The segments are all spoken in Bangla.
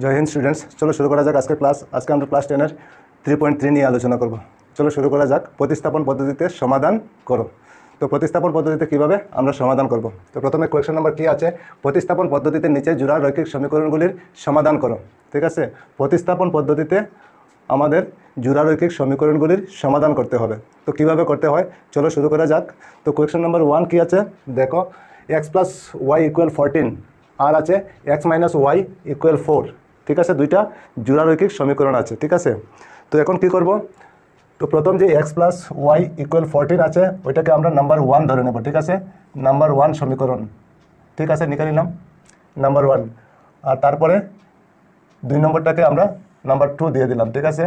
জয় হিন্দ স্টুডেন্টস, চলো শুরু করা যাক আজকের ক্লাস। আজকে আমরা ক্লাস 10-এর 3.3 নিয়ে আলোচনা করব। চলো শুরু করা যাক। প্রতিস্থাপন পদ্ধতিতে সমাধান করো। তো প্রতিস্থাপন পদ্ধতিতে কিভাবে আমরা সমাধান করব? তো প্রথমে কোয়েশ্চন নাম্বার কি আছে, প্রতিস্থাপন পদ্ধতিতে নিচে জোড়া রৈখিক সমীকরণগুলির সমাধান করো। ঠিক আছে, প্রতিস্থাপন পদ্ধতিতে আমাদের জোড়া রৈখিক সমীকরণগুলির সমাধান করতে হবে। তো কিভাবে করতে হয় চলো শুরু করা যাক। তো কোয়েশ্চন নাম্বার 1 কি আছে দেখো, x + y = 14 আর আছে x - y = 4। ঠিক আছে, দুইটা জোড়া রৈখিক সমীকরণ আছে। ঠিক আছে, তো এখন কি করব? তো প্রথম যে x + y = 14 আছে ওইটাকে আমরা নাম্বার 1 ধরে নেব। ঠিক আছে, নাম্বার 1 সমীকরণ। ঠিক আছে, নিয়ে নিলাম নাম্বার 1। আর তারপরে 2 নম্বরটাকে আমরা নাম্বার 2 দিয়ে দিলাম। ঠিক আছে,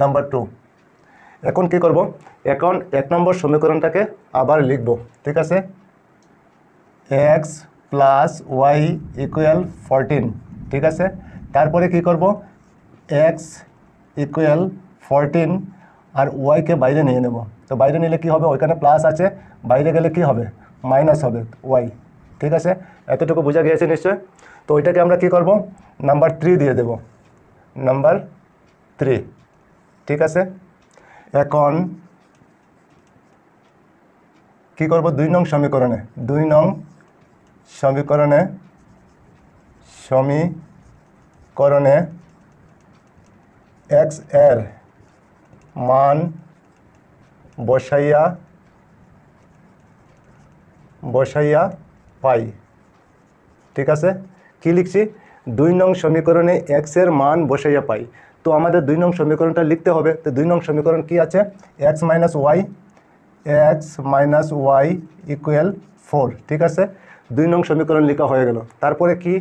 নাম্বার 2। এখন কি করব? এখন 1 নম্বর সমীকরণটাকে আবার লিখব। ঠিক আছে, x + y = 14। ঠিক আছে, তারপরে কি করব? x = 14 আর ওয়াইকে বাইরে নিয়ে নেব। তো বাইরে নিলে কি হবে? ওইখানে প্লাস আছে, বাইরে গেলে কি হবে? মাইনাস হবে ওয়াই। ঠিক আছে, এতটুকু বোঝা গিয়েছে নিশ্চয়। তো ওইটাকে আমরা কি করব? নাম্বার 3 দিয়ে দেব, নাম্বার 3। ঠিক আছে, এখন কি করব? 2 নং সমীকরণে, 2 নং সমীকরণে x এর মান বসাইয়া পাই। ঠিক আছে, কি লিখছি? 2 নং সমীকরণে x এর মান বসাইয়া পাই। তো আমাদের 2 নং সমীকরণটা লিখতে হবে। তো 2 নং সমীকরণ কি আছে? x - y = 4। ঠিক আছে, 2 নং সমীকরণ লেখা হয়ে গেল। তারপরে কি?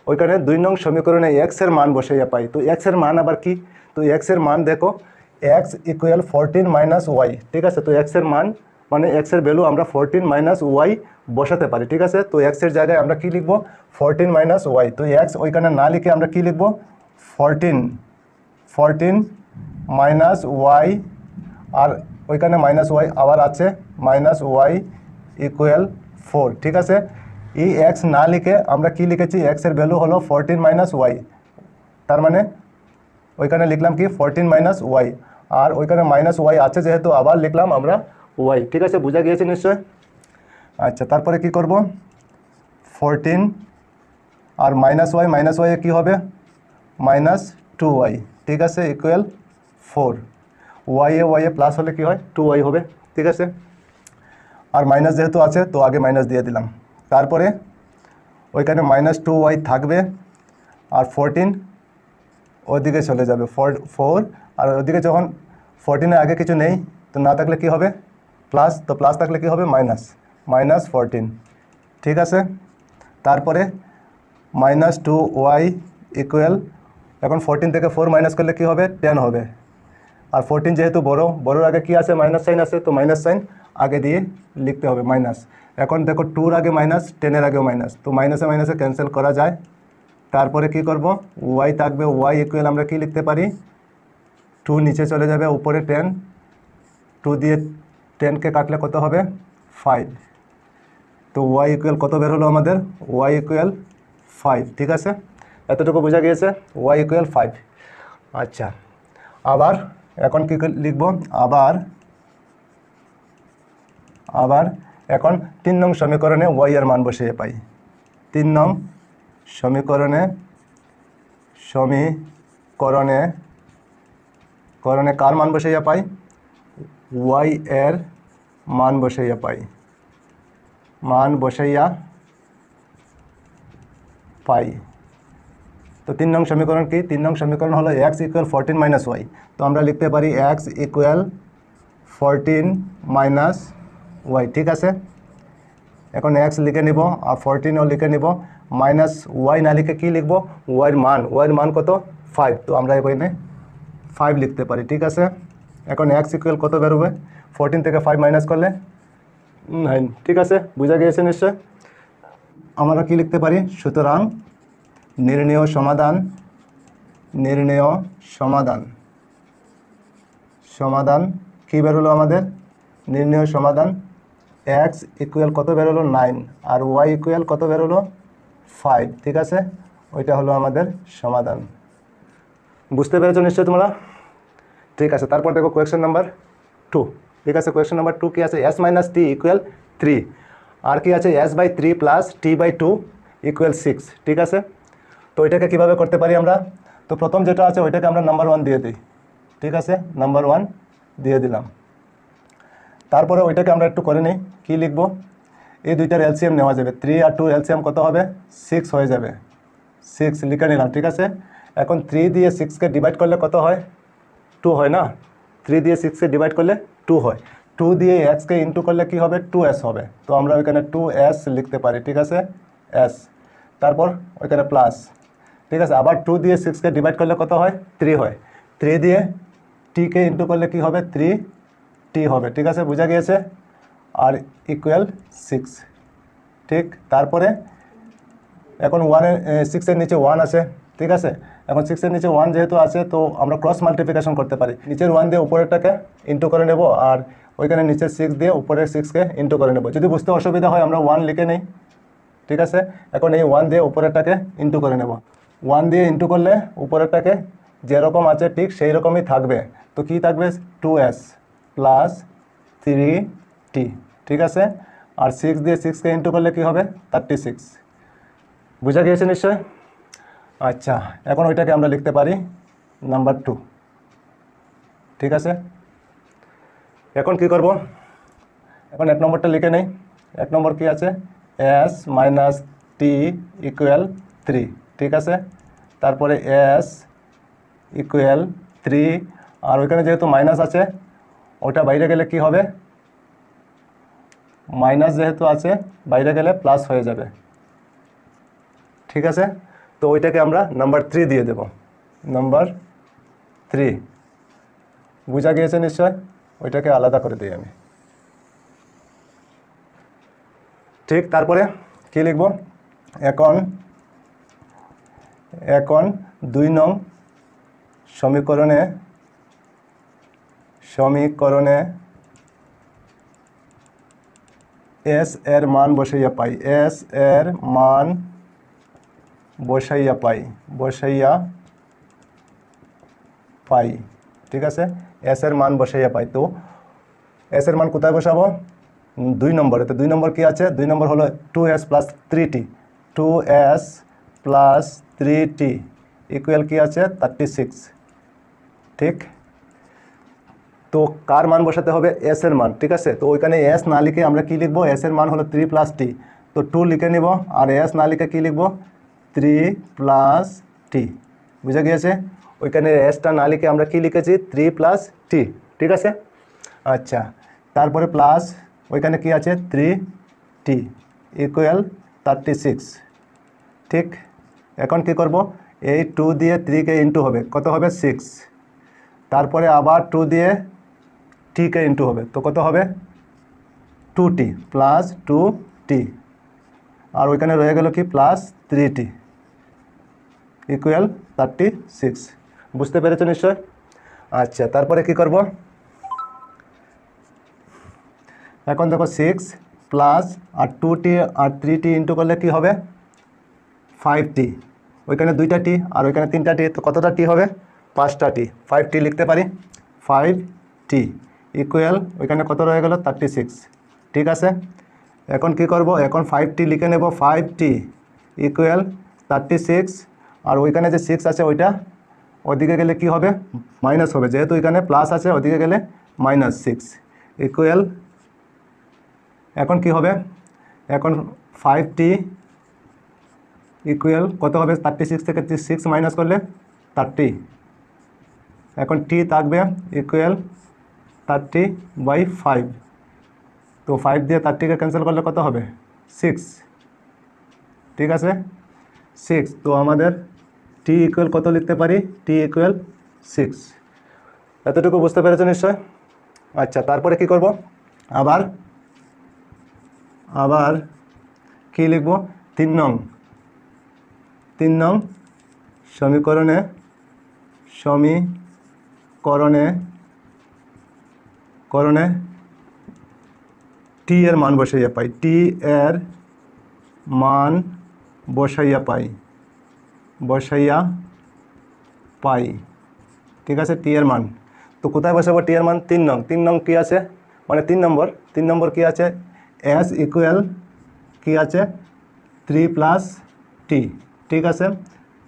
ওইখানে 2 নং সমীকরণে x এর মান বসাইয়া পাই। তো x এর মান আবার কি? তো x এর মান দেখো, x = 14 - y। ঠিক আছে, তো x এর মান মানে x এর ভ্যালু আমরা 14 - y বসাতে পারি। ঠিক আছে, তো x এর জায়গায় আমরা কি লিখব? 14 - y। তো x ওইখানে না লিখে আমরা কি লিখব? 14 - y আর ওইখানে -y আবার আছে, -y = 4। ঠিক আছে, এই x না লিখে আমরা কি লিখেছি? x এর ভ্যালু হলো 14 - y। তার মানে ওইখানে লিখলাম কি? 14 - y আর ওইখানে -y আছে যেহেতু আবার লিখলাম আমরা y। ঠিক আছে, বোঝা গিয়েছে নিশ্চয়। আচ্ছা, তারপরে কি করব? 14 আর -y এ কী হবে? -2y। ঠিক আছে, = 4। y এ প্লাস হলে কি হয়? 2y হবে। ঠিক আছে, আর মাইনাস যেহেতু আছে তো আগে মাইনাস দিয়ে দিলাম। তারপরে ওইখানে -2y থাকবে আর 14 ওদিকে চলে যাবে, 4 আর ওদিকে যখন 14-এর আগে কিছু নেই তো না থাকলে কি হবে? প্লাস। তো প্লাস থাকলে কি হবে? -14। ঠিক আছে, তারপরে -2y এখন 14 থেকে 4 মাইনাস করলে কি হবে? 10 হবে। আর 14 যেহেতু বড়োর আগে কি আছে? মাইনাস সাইন আছে, তো মাইনাস সাইন আগে দিয়ে লিখতে হবে, মাইনাস। এখন দেখো 2-র আগে মাইনাস, 10-এর আগেও মাইনাস, তো মাইনাসে ক্যান্সেল করা যায়। তারপরে কি করব? y থাকবে, y = আমরা কি লিখতে পারি? 2 নিচে চলে যাবে, উপরে 10, 2 দিয়ে 10কে কাটলে কত হবে? 5। তো y = কত বের হলো আমাদের? y = 5। ঠিক আছে, এতটুকু বোঝা গিয়েছে, y = 5। আচ্ছা, আবার এখন কি লিখব? আবার এখন 3 নং সমীকরণে y এর মান বসিয়ে পাই। 3 নং সমীকরণে কার মান বসাইয়া পাই? y এর মান বসাইয়া পাই, তো 3 নং সমীকরণ কি? 3 নং সমীকরণ হলো x = 14 - y। তো আমরা লিখতে পারি x = 14 - y। ঠিক আছে, এখন x লিখে নিব আর 14ও লিখে নিব, -y না লিখে কি লিখব? y এর মান কত? 5। তো আমরা এখানে 5 লিখতে পারি। ঠিক আছে, এখন x = কত বেরোবে? 14 থেকে 5 মাইনাস করলে 9। ঠিক আছে, বোঝা গিয়েছে নিশ্চয়। আমরা কি লিখতে পারি? সুতরাং নির্ণেয় সমাধান কি বেরোলো আমাদের? নির্ণেয় সমাধান x = কত বেরোলো? 9 আর y = কত বেরোলো? 5। ঠিক আছে, ওইটা হলো আমাদের সমাধান। বুঝতে পেরেছো নিশ্চয়ই তোমরা? ঠিক আছে, তারপর দেখো কোয়েশ্চেন নাম্বার 2। ঠিক আছে, কোয়েশ্চেন নাম্বার 2 কি আছে? s মাইনাস টি ইকুয়াল 3, আর কি আছে s/3 প্লাস t/2 ইকুয়াল 6। ঠিক আছে, তো এটাকে কীভাবে করতে পারি আমরা? তো প্রথম যেটা আছে ওইটাকে আমরা নাম্বার 1 দিয়ে দিই। ঠিক আছে, নাম্বার 1 দিয়ে দিলাম। তারপরে ওইটাকে আমরা একটু করে নিই। কী লিখব? এই দুইটার এলসিএম নেওয়া যাবে, 3 আর 2 এলসিএম কত হবে? 6 হয়ে যাবে। 6 লিখে নিলাম। ঠিক আছে, এখন 3 দিয়ে 6কে ডিভাইড করলে কত হয়? 2 হয় না? 3 দিয়ে 6কে ডিভাইড করলে 2 হয়। 2 দিয়ে xকে ইন্টু করলে কি হবে? 2s হবে। তো আমরা ওইখানে 2s লিখতে পারি। ঠিক আছে, s, তারপর ওইখানে প্লাস। ঠিক আছে, আবার 2 দিয়ে 6কে ডিভাইড করলে কত হয়? 3 হয়। 3 দিয়ে টিকে ইন্টু করলে কি হবে? 3t হবে। ঠিক আছে, বোঝা গিয়েছে? আর ইকুয়াল 6। ঠিক, তারপরে এখন 6-এর নিচে 1 আছে। ঠিক আছে, এখন 6-এর নিচে 1 যেহেতু আছে, তো আমরা ক্রস মাল্টিপ্লিকেশন করতে পারি। নিচের 1 দিয়ে উপরেরটাকে ইন্টু করে নেব, আর ওইখানে নিচের 6 দিয়ে উপরের 6কে ইন্টু করে নেব। যদি বুঝতে অসুবিধা হয় আমরা 1 লিখে নেই। ঠিক আছে, এখন এই 1 দিয়ে উপরেরটাকে ইন্টু করে নেব। 1 দিয়ে ইন্টু করলে উপরেরটাকে যেরকম আছে ঠিক সেই রকমই থাকবে। তো কি থাকবে? 2s plus 3t। ঠিক আছে, আর 6 দিয়ে 6কে ইন্টু করলে কি হবে? 36। বুঝা গিয়েছে নিশ্চয়? আচ্ছা, এখন ওইটাকে আমরা লিখতে পারি নাম্বার 2। ঠিক আছে, এখন কি করব? এখন 1 নম্বরটা লিখে নেই। 1 নম্বর কি আছে? s minus T equal 3। ঠিক আছে, তারপরে s ইকুয়াল 3, আর ওইখানে যেহেতু মাইনাস আছে ওটা বাইরে গেলে কি হবে? মাইনাস যেহেতু আছে বাইরে গেলে প্লাস হয়ে যাবে। ঠিক আছে, তো ওইটাকে আমরা নাম্বার 3 দিয়ে দেব। নাম্বার 3 বুঝা গিয়েছে নিশ্চয়? ওইটাকে আলাদা করে দিই আমি। ঠিক, তারপরে কি লিখব? এখন 2 নং সমীকরণে s এর মান বসাইয়া পাই। ঠিক আছে, s এর মান বসাইয়া পাই। তো s এর মান কোথায় বসাবো? 2 নম্বরে। তো 2 নম্বর কি আছে? 2 নম্বর হলো 2s plus 3t। 2s plus 3t equal কি আছে? 36। ঠিক, তো কার মান বসাতে হবে? s এর মান। ঠিক আছে, তো ওইখানে s না লিখে আমরা কি লিখবো? s এর মান হলো 3 প্লাস t, তো 2 লিখে নিব, আর s না লিখে কি লিখবো? 3 প্লাস t। বুঝা গিয়েছে? ওইখানে sটা না লিখে আমরা কি লিখেছি? 3 প্লাস t। ঠিক আছে, আচ্ছা, তারপরে প্লাস ওইখানে কি আছে? 3t equal 36। ঠিক, এখন কি করব? এই 2 দিয়ে 3কে ইন্টু হবে, কত হবে? 6। তারপরে আবার 2 দিয়ে টিকে ইন্টু হবে, তো কত হবে? 2t প্লাস 2t, আর ওইখানে রয়ে গেল কি? Plus 3t equal 36। বুঝতে পেরেছো নিশ্চয়? আচ্ছা, তারপরে কি করব? এখন দেখো 6 প্লাস আর 2t আর 3t ইন্টু করলে কি হবে? 5t। ওইখানে 2টা t আর ওইখানে 3টা t, তো কতটা t হবে? 5টা t। 5t লিখতে পারি। 5t ইকুয়াল ওইখানে কত রয়ে গেল? 36। ঠিক আছে, এখন কি করব? এখন 5t লিখে নেব। 5t ইকুয়াল 36, আর ওইখানে যে 6 আছে ওইটা ওদিকে গেলে কি হবে? মাইনাস হবে, যেহেতু এখানে প্লাস আছে ওদিকে গেলে -6 ইকুয়াল, এখন কি হবে? এখন 5t ইকুয়াল কত হবে? 36 থেকে 6 মাইনাস করলে 30। এখন t থাকবে ইকুয়াল 30/5। তো 5 দিয়ে 30কে ক্যান্সেল করলে কত হবে? 6। ঠিক আছে, 6। তো আমাদের t ইকুয়াল কত লিখতে পারি? t equal 6। এতটুকু বুঝতে পেরেছো নিশ্চয়? আচ্ছা, তারপরে কি করব? আবার কি লিখব? 3 নং সমীকরণে t এর মান বসাইয়া পাই। t এর মান বসাইয়া পাই। বসাইয়া পাই, ঠিক আছে, টি এর মান। তো কোথায় বসাবো টি এর মান? 3 নং কি আছে, মানে 3 নম্বর কি আছে, এস ইকুয়াল কি আছে 3 প্লাস টি, ঠিক আছে।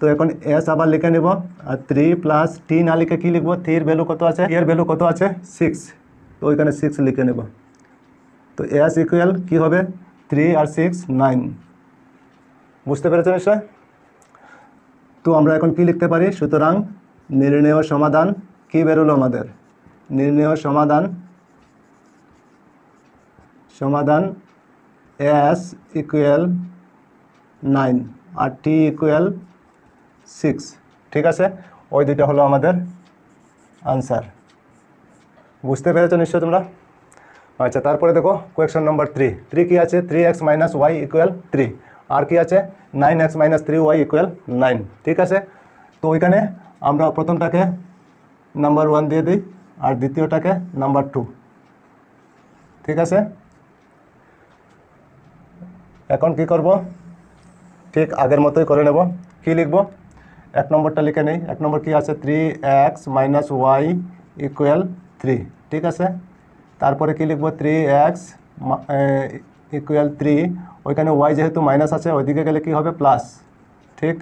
তো এখন এস আবার লিখে নেব, আর 3 প্লাস টি না লিখে কী লিখবো, থ্রির ভ্যালু কত আছে, এর ভ্যালু কত আছে 6, তো ওইখানে 6 লিখে নেব। তো এস ইকুয়াল কী হবে 3 আর 6 9, বুঝতে পেরেছেন নিশ্চয়? তো আমরা এখন কি লিখতে পারি, সুতরাং নির্ণেয় সমাধান কি বেরোলো আমাদের, নির্ণেয় সমাধান এস ইকুয়াল 9 আর টি ইকুয়াল 6, ঠিক আছে। ওই দুইটা হলো আমাদের আনসার, বুঝতে পেরেছো নিশ্চয় তোমরা? আচ্ছা, তারপরে দেখো কোয়েশ্চন নম্বর 3 কি আছে, 3x মাইনাস ওয়াই ইকুয়াল 3, আর কি আছে 9x মাইনাস 3y ইকুয়াল 9, ঠিক আছে। তো ওইখানে আমরা প্রথমটাকে নাম্বার 1 দিয়ে দিই আর দ্বিতীয়টাকে নাম্বার 2, ঠিক আছে। এখন কি করব, ঠিক আগের মতোই করে নেব। কি লিখব, 1 নম্বরটা লিখে নেই। 1 নম্বর কি আছে 3x মাইনাস ওয়াই ইকুয়াল 3, ঠিক আছে। তারপরে কি লিখব 3x ইকুয়াল 3, ওইখানে ওয়াই যেহেতু মাইনাস আছে ওইদিকে গেলে কি হবে প্লাস, ঠিক।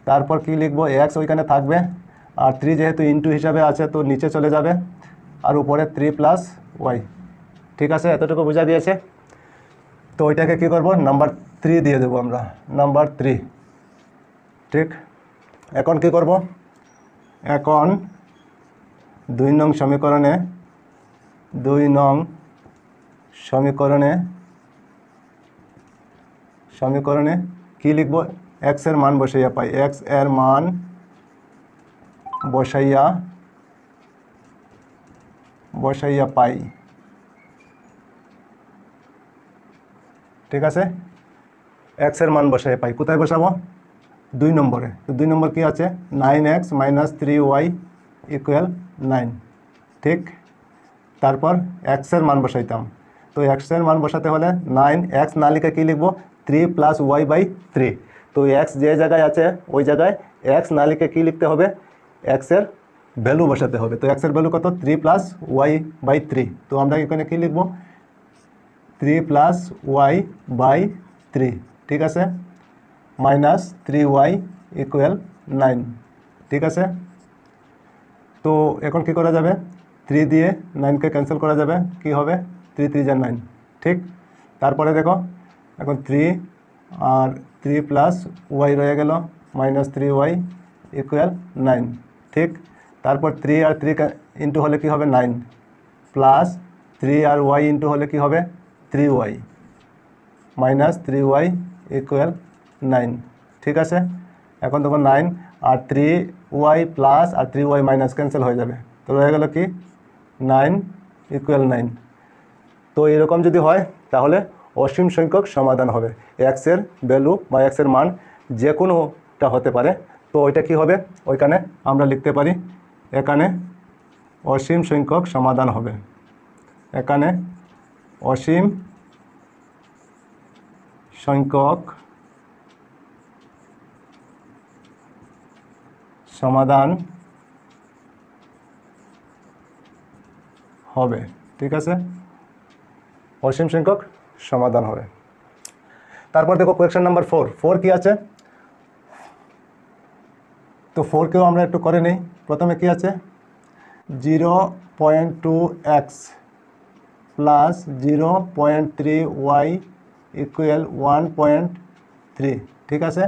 তারপর কি লিখব এক্স ওইখানে থাকবে, আর 3 যেহেতু ইনটু হিসাবে আছে তো নিচে চলে যাবে, আর উপরে 3 প্লাস ওয়াই, ঠিক আছে। এতটুকু বোঝা গিয়েছে। তো ওইটাকে কী করব, নাম্বার 3 দিয়ে দেবো আমরা, নাম্বার 3, ঠিক। এখন কি করব, এখন 2 নং সমীকরণে কি লিখব, এক্স এর মান বসাইয়া পাই, এক্স এর মান বসাইয়া পাই, ঠিক আছে। এক্স এর মান বসাইয়া পাই, কোথায় বসাবো 2 নম্বরে। তো 2 নম্বর কি আছে 9x মাইনাস 3y ইকুয়াল 9, ঠিক। তারপর এক্স এর মান বসাইতাম, তো এক্স এর মান বসাতে হলে 9x না লিখে কী লিখবো 3 প্লাস ওয়াই বাই 3, তো এক্স যে জায়গায় আছে ওই জায়গায় এক্স না লিখে কী লিখতে হবে, এক্স এর ভ্যালু বসাতে হবে। তো এক্স এর ভ্যালু কত 3 প্লাস ওয়াই বাই 3, তো আমরা এখানে কী লিখবো 3 প্লাস ওয়াই বাই 3, ঠিক আছে, মাইনাস 3y ইকুয়াল 9, ঠিক আছে। তো এখন কি করা যাবে, 3 দিয়ে 9কে ক্যান্সেল করা যাবে, কি হবে 3 3 যা 9, ঠিক। তারপরে দেখো এখন 3 আর 3 প্লাস ওয়াই রয়ে গেল মাইনাস 3y ইকুয়াল 9, ঠিক। তারপর 3 আর 3 ইন্টু হলে কি হবে 9, প্লাস 3 আর y ইন্টু হলে কি হবে 3y মাইনাস 3y ইকুয়াল 9, ঠিক আছে। এখন দেখো 9 আর 3y প্লাস আর 3y মাইনাস ক্যান্সেল হয়ে যাবে, তো রয়ে গেল কি 9 ইকুয়াল 9। তো এরকম যদি হয় তাহলে অসীম সংখ্যক সমাধান হবে, এক্স এর ভ্যালু বা এক্স এর মান যে কোনোটা হতে পারে। তো ওইটা কি হবে, ওইখানে আমরা লিখতে পারি এখানে অসীম সংখ্যক সমাধান হবে, এখানে অসীম সংখ্যক সমাধান হবে, ঠিক আছে, অসীম সংখ্যক সমাধান হবে। তারপর দেখো কোয়েশ্চন নাম্বার 4 কি আছে, তো 4কেও আমরা একটু করে নেই। প্রথমে কি আছে 0.2x প্লাস 0.3y ইকুয়াল 1.3, ঠিক আছে।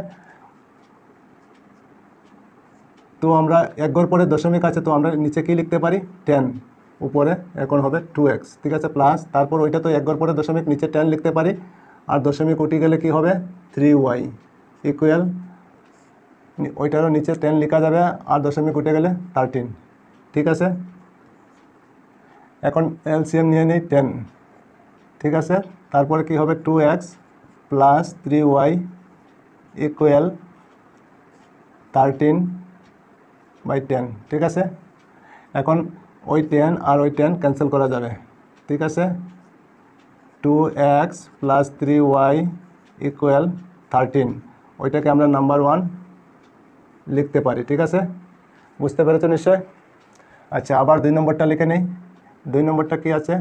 তো আমরা এক ঘর পরে দশমিক আছে, তো আমরা নিচে কি লিখতে পারি 10, উপরে এখন হবে 2x, ঠিক আছে, প্লাস তারপর ওইটা তো এক ঘর পরে দশমিক, নিচে 10 লিখতে পারি, আর দশমিক উঠে গেলে কি হবে 3y ইকুয়াল, ওইটারও নিচে 10 লেখা যাবে, আর দশমিক উঠে গেলে 13, ঠিক আছে। এখন এলসিএম নিয়ে নিই 10, ঠিক আছে। তারপরে কি হবে 2x প্লাস 3y ইকুয়াল 13/10, ঠিক আছে। এখন ওই 10 আর ওই 10 ক্যান্সেল করা যাবে, ঠিক আছে। 2x প্লাস 3y ইকুয়াল 13, ওইটাকে আমরা নাম্বার 1 লিখতে পারি। ঠিক আছে, বুঝতে পেরেছো নিশ্চয়। আচ্ছা, আবার 2 নম্বরটা লিখে নেই। 2 নম্বরটা কি আছে,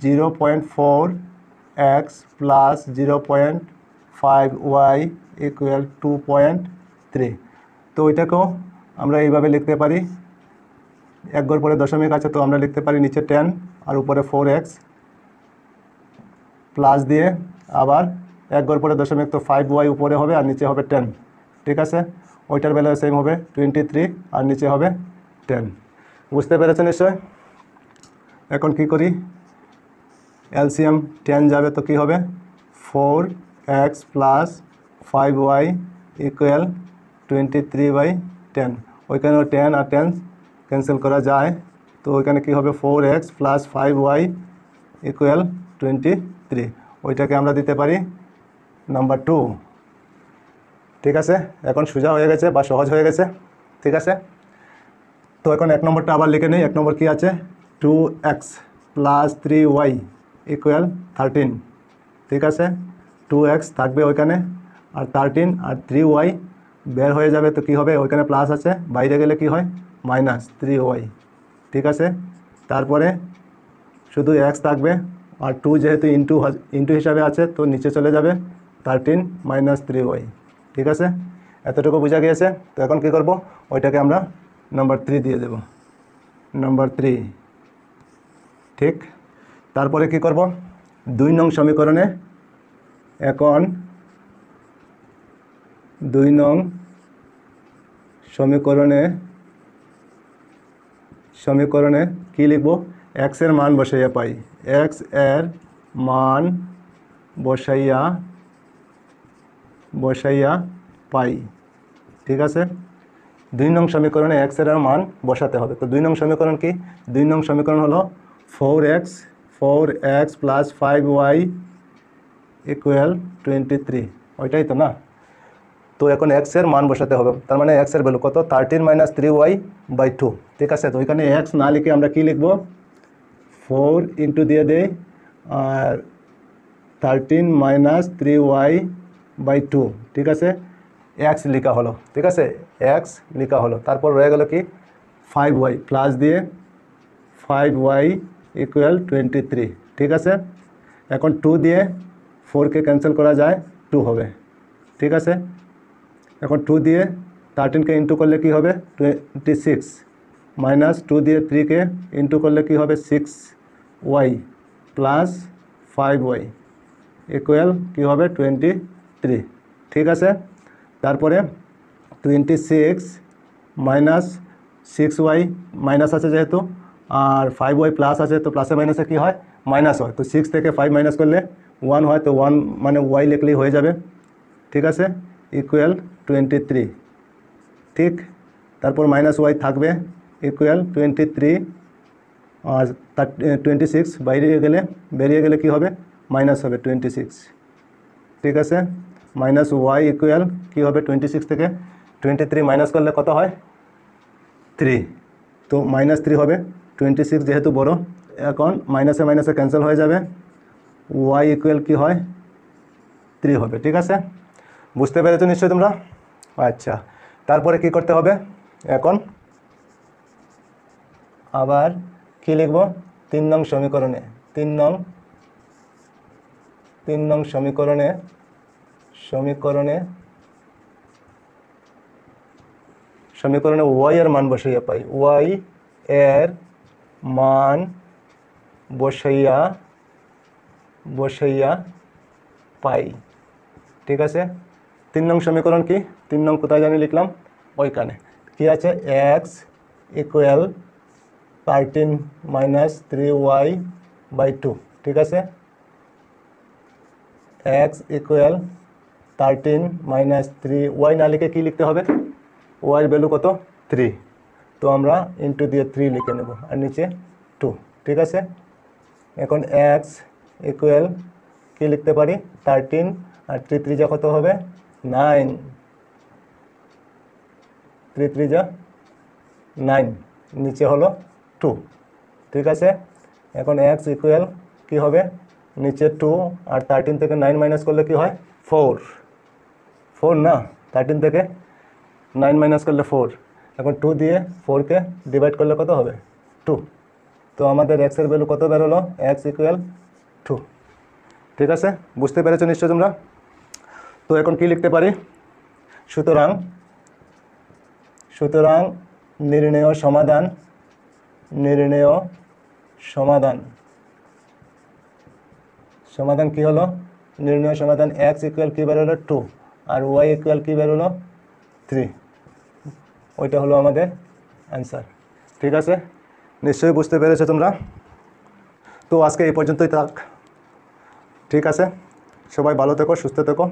0.4x প্লাস 0.5y ইকুয়াল 2.3। তো ওইটাকেও আমরা এইভাবে লিখতে পারি, এক ঘর পরে দশমিক আছে, তো আমরা লিখতে পারি নিচে 10 আর উপরে 4x প্লাস দিয়ে আবার এক ঘর পরে দশমিক, তো 5y উপরে হবে আর নিচে হবে 10। ঠিক আছে, ওইটার বেলায় সেম হবে 23 আর নিচে হবে 10। বুঝতে পেরেছেন নিশ্চয়। এখন কি করি, এলসিএম 10 যাবে, তো কি হবে 4x প্লাস 5y ইকুয়াল 23/10। ওইখানেও 10 আর 10 ক্যান্সেল করা যায়, তো ওইখানে কি হবে 4x প্লাস 5y ইকুয়াল 23। ওইটাকে আমরা দিতে পারি নাম্বার 2। ঠিক আছে, এখন সোজা হয়ে গেছে বা সহজ হয়ে গেছে। ঠিক আছে, তো এখন 1 নম্বরটা আবার লিখে নিই। 1 নম্বর কি আছে, 2x প্লাস 3y ইকুয়াল 13। ঠিক আছে, 2x থাকবে ওইখানে আর 13 আর 3y বের হয়ে যাবে, তো কি হবে ওইখানে প্লাস আছে, বাইরে গেলে কি হয় মাইনাস 3y। ঠিক আছে, তারপরে শুধু x থাকবে আর 2 যেহেতু ইন্টু হিসাবে আছে, তো নিচে চলে যাবে 13 মাইনাস 3y। ঠিক আছে, এতটুকু বোঝা গিয়েছে। তো এখন কি করব, ওইটাকে আমরা নাম্বার 3 দিয়ে দেব, নাম্বার 3। ঠিক, তারপরে কি করব, 2 নং সমীকরণে, এখন 2 নং সমীকরণে কি লিখব, x এর মান বসাইয়া পাই, x এর মান বসাইয়া পাই। ঠিক আছে, 2 নং সমীকরণে x এর মান বসাতে হবে। তো 2 নং সমীকরণ কি, 2 নং সমীকরণ হলো 4x প্লাস 5y ইকুয়াল 23। ওইটাই তো না। তো এখন x এর মান বসাতে হবে, তার মানে x এর ভ্যালু কত, 13 মাইনাস 3y/2। ঠিক আছে, তো ওইখানে x না লিখে আমরা কি লিখব, 4 ইন্টু দিয়ে দেই আর 13 মাইনাস 3y/2। ঠিক আছে, x লেখা হলো। ঠিক আছে, x লেখা হলো, তারপর রয়ে গেল কি 5y প্লাস দিয়ে 5y ইকুয়াল 23। ঠিক আছে, এখন 2 দিয়ে 4কে ক্যান্সেল করা যায়, 2 হবে। ঠিক আছে, এখন 2 দিয়ে 13কে ইন্টু করলে কি হবে 26, মাইনাস 2 দিয়ে 3কে ইন্টু করলে কি হবে 6y প্লাস 5y ইকুয়াল কি হবে 23। ঠিক আছে, তারপরে 26 মাইনাস 6y মাইনাস আছে যেহেতু, আর 5y প্লাস আছে, তো প্লাসে মাইনাসে কি হয় মাইনাস হয়, তো 6 থেকে 5 মাইনাস করলে 1 হয়, তো 1 মানে y লিখলেই হয়ে যাবে। ঠিক আছে, ইকুয়াল 23। ঠিক, তারপর মাইনাস y থাকবে ইকুয়াল 23 আর 26 বেরিয়ে গেলে কি হবে মাইনাস হবে 26। ঠিক আছে, মাইনাস y ইকুয়াল কী হবে 26 থেকে 23 মাইনাস করলে কত হয় 3, তো মাইনাস 3 হবে। 26 যেহেতু বড়, এখন মাইনাসে মাইনাসে ক্যান্সেল হয়ে যাবে, y ইকুয়াল কি হয় 3 হবে। ঠিক আছে, বুঝতে পেরেছো নিশ্চয়ই তোমরা। আচ্ছা, তারপরে কি করতে হবে, এখন আবার কি লিখব, 3 নং সমীকরণে, 3 নং সমীকরণে y এর মান বসাইয়া পাই, y এর মান বসাইয়া পাই। ঠিক আছে, 3 নং সমীকরণ কি, 3 নং কোথায় জানি লিখলাম, ওইখানে কি আছে x ইকুয়াল 13 মাইনাস 3y/2। ঠিক আছে, x ইকুয়াল 13 মাইনাস 3y না লিখে কি লিখতে হবে, y এর ভ্যালু কত 3, তো আমরা ইন্টু দিয়ে 3 লিখে নেব আর নিচে 2। ঠিক আছে, এখন x ইকুয়াল কি লিখতে পারি 13 আর 3 3 যা কত হবে 9, 3 3 যা 9, নিচে হলো 2। ঠিক আছে, এখন x ইকুয়াল কি হবে নিচে 2 আর 13 থেকে 9 মাইনাস করলে কি হয় 4 না, 13 থেকে 9 মাইনাস করলে 4, এখন 2 দিয়ে 4কে ডিভাইড করলে কত হবে 2। তো আমাদের এক্সের ভ্যালু কত বেরোলো, এক্স ইকুয়াল 2। ঠিক আছে, বুঝতে পেরেছো নিশ্চয় তোমরা। তো এখন কি লিখতে পারি, সুতরাং নির্ণেয় সমাধান কি হলো, নির্ণয় সমাধান এক্স ইকুয়াল কি বেরোলো 2 আর ওয়াই ইকুয়াল কি বেরোলো 3, ওইটা হলো আমাদের অ্যান্সার। ঠিক আছে, নিশ্চয়ই বুঝতে পেরেছো তোমরা। তো আজকে এই পর্যন্তই থাক। ঠিক আছে, সবাই ভালো থেকো, সুস্থ থেকো।